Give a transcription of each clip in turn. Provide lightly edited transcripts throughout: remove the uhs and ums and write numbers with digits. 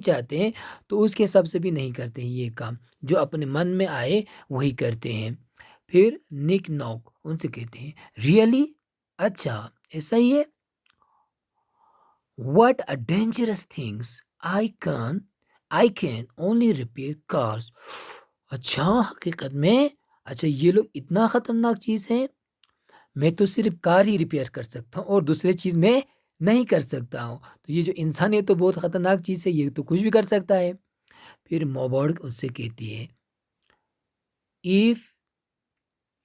चाहते हैं तो उसके हिसाब से भी नहीं करते हैं ये काम, जो अपने मन में आए वही करते हैं। फिर निक नॉक उनसे कहते हैं रियली, अच्छा ऐसा ही है, what a dangerous things, I can only repair cars, अच्छा हकीकत में, अच्छा ये लोग इतना खतरनाक चीज है, मैं तो सिर्फ कार ही रिपेयर कर सकता हूँ और दूसरे चीज में नहीं कर सकता हूँ। तो ये जो इंसान है तो बहुत खतरनाक चीज है, ये तो कुछ भी कर सकता है। फिर मोबर्ग उससे कहती है इफ,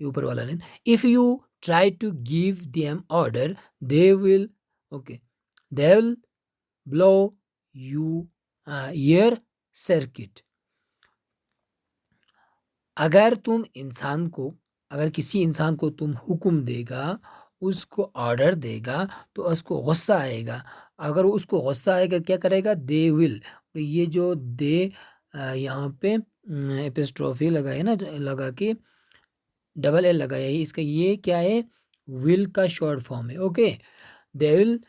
ये ऊपर वाला line, if you try to give them order they will, okay, they will blow you ear circuit, अगर तुम इंसान को, अगर किसी इंसान को तुम हुक्म देगा, उसको ऑर्डर देगा तो उसको गुस्सा आएगा, अगर उसको गुस्सा आएगा क्या करेगा, दे विल, ये जो दे यहाँ पे एपिस्ट्रोफी लगाए ना, लगा के डबल एल लगाया है, इसका ये क्या है, विल का शॉर्ट फॉर्म है। ओके, दे विल,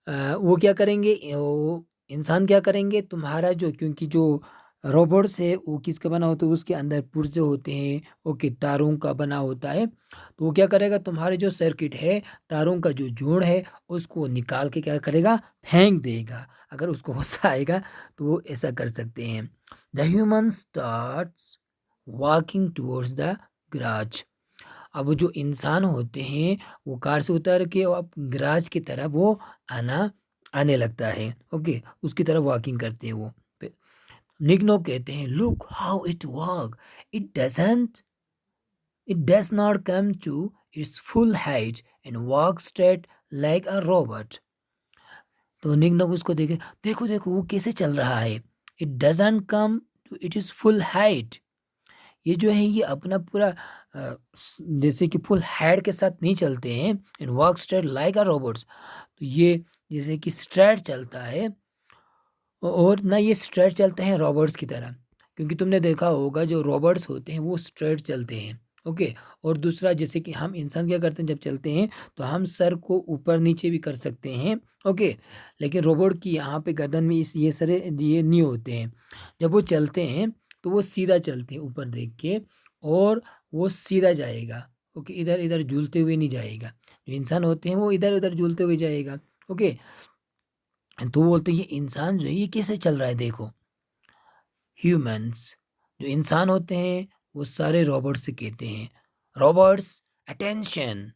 वो क्या करेंगे, वो इंसान क्या करेंगे, तुम्हारा जो, क्योंकि जो रोबोट्स है वो किसका बना होता है, उसके अंदर पुर्जे होते हैं, ओके, तारों का बना होता है, तो वो क्या करेगा, तुम्हारे जो सर्किट है, तारों का जो जोड़ है, उसको निकाल के क्या करेगा, फेंक देगा, अगर उसको गुस्सा आएगा तो वो ऐसा कर सकते हैं। The human starts walking towards the garage, अब वो जो इंसान होते हैं वो कार से उतर के अब गराज की तरफ वो आना आने लगता है, ओके, उसकी तरफ वॉकिंग करते हैं वो। निग्नो कहते हैं look how it walk, it doesn't it does not come to its full height and walk straight like a robot, तो निग्नो उसको देखे, देखो देखो वो कैसे चल रहा है, it doesn't come to it is full height, ये जो है ये अपना पूरा जैसे कि फुल हेड के साथ नहीं चलते हैं, in walk straight like a robots, तो ये जैसे कि स्ट्रेट चलता है, और ना ये स्ट्रेट चलते हैं रोबोट्स की तरह, क्योंकि तुमने देखा होगा जो रोबोट्स होते हैं वो स्ट्रेट चलते हैं, ओके, और दूसरा जैसे कि हम इंसान क्या करते हैं जब चलते हैं तो हम सर को ऊपर नीचे भी कर सकते हैं, ओके, लेकिन रोबोट की यहाँ पे गर्दन में इस ये सरे ये नहीं होते हैं, जब वो चलते हैं तो वो सीधा चलते हैं ऊपर देख के, और वो सीधा जाएगा, ओके, इधर इधर झूलते हुए नहीं जाएगा, जो इंसान होते हैं वो इधर उधर झूलते हुए जाएगा, ओके, तो बोलते हैं ये इंसान जो है ये कैसे चल रहा है देखो। ह्यूमंस, जो इंसान होते हैं वो सारे रॉबर्ट से कहते हैं रॉबर्ट्स अटेंशन,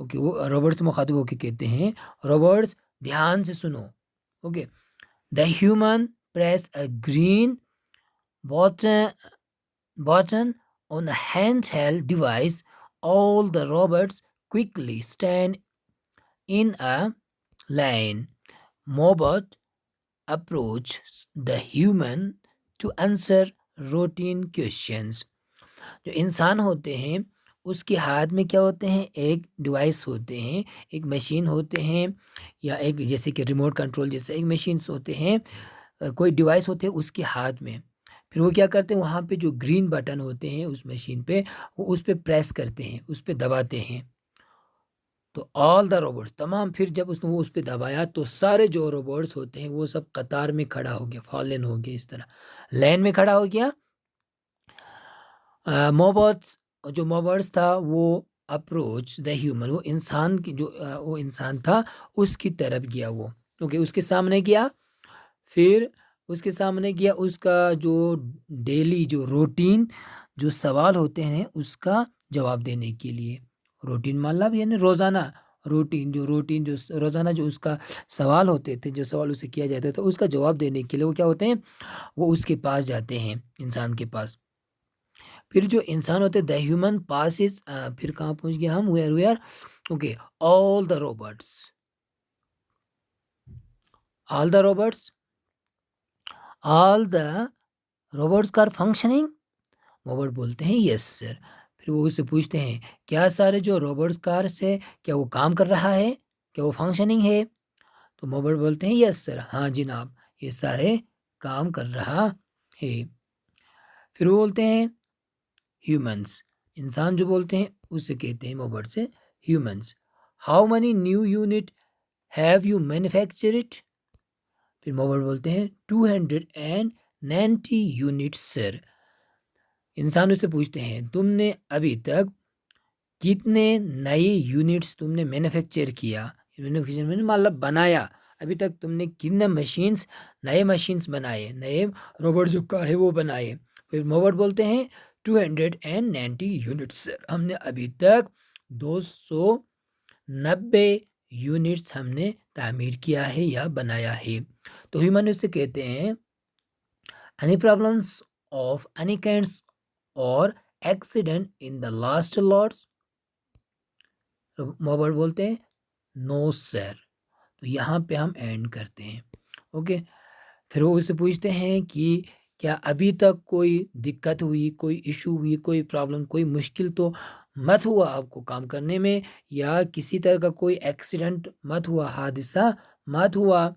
ओके, वो रॉबर्ट से मुखातिब होकर कहते हैं रॉबर्ट्स ध्यान से सुनो, okay, the human press a green button button on a handheld device, all the robots quickly stand in a line. Mobot approaches the human to answer routine questions. जो इंसान होते हैं उसके हाथ में क्या होते हैं, एक डिवाइस होते हैं, एक मशीन होते हैं, या एक जैसे कि रिमोट कंट्रोल जैसे एक मशीन्स होते हैं, कोई डिवाइस होते हैं उसके हाथ में, फिर वो क्या करते हैं वहाँ पे जो ग्रीन बटन होते हैं उस मशीन पे, वो उस पे प्रेस करते हैं, उस पे दबाते हैं, तो ऑल द रोबोट्स तमाम, फिर जब उसने वो उस पे दबाया तो सारे जो रोबोट्स होते हैं वो सब कतार में खड़ा हो गया, फॉलन हो गया, इस तरह लाइन में खड़ा हो गया। मोबॉट्स, जो मोबॉट्स था वो अप्रोच द ह्यूमन, वो इंसान की जो वो इंसान था उसकी तरफ गया वो, ओके, उसके सामने गया, फिर उसके सामने गया, उसका जो डेली जो रूटीन जो सवाल होते हैं उसका जवाब देने के लिए, रूटीन मतलब यानी रोज़ाना रूटीन जो रोज़ाना जो उसका सवाल होते थे, जो सवाल उसे किया जाता था उसका जवाब देने के लिए वो क्या होते हैं, वो उसके पास जाते हैं, इंसान के पास। फिर जो इंसान होते हैं द ह्यूमन पास इज, फिर कहाँ पहुंच गया हम, where where, okay, all the robots, all the robots, all the robots car functioning, robot बोलते हैं यस सर, फिर वो उससे पूछते हैं क्या सारे जो रोबोट्स कार से क्या वो काम कर रहा है, क्या वो फंक्शनिंग है, तो रोबोट बोलते हैं यस सर, हाँ जनाब ये सारे काम कर रहा है। फिर वो बोलते हैं ह्यूमंस, इंसान जो बोलते हैं उसे कहते हैं रोबोट से humans, how many new unit have you manufacture it, फिर मोबाइल बोलते हैं 290 यूनिट्स सर। इंसान उससे पूछते हैं तुमने अभी तक कितने नए यूनिट्स तुमने मैन्युफैक्चर किया, मैन्युफैक्चर मैंने मतलब बनाया, अभी तक तुमने कितने नए मशीन्स बनाए, नए रोबोट जो कार है वो बनाए। फिर मोबाइल बोलते हैं 290 यूनिट्स सर, हमने अभी तक 290 यूनिट्स हमने तामीर किया है या बनाया है। तो ह्यूमन उससे कहते हैं any problems of any kinds or accident in the last lots। Mobile बोलते हैं नो सर। तो यहाँ पे हम एंड करते हैं। ओके, फिर वो उससे पूछते हैं कि क्या अभी तक कोई दिक्कत हुई, कोई इशू हुई, कोई प्रॉब्लम, कोई मुश्किल तो मत हुआ आपको काम करने में, या किसी तरह का कोई एक्सीडेंट मत हुआ, हादसा मत हुआ।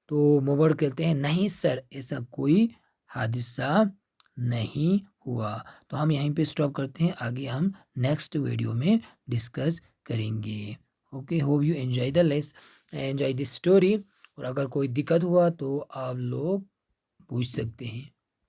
तो मोबाइल कहते हैं नहीं सर, ऐसा कोई हादसा नहीं हुआ। तो हम यहीं पे स्टॉप करते हैं, आगे हम नेक्स्ट वीडियो में डिस्कस करेंगे। Okay, hope you enjoy the less, enjoy this story. और अगर कोई दिक्कत हुआ तो आप लोग पूछ सकते हैं।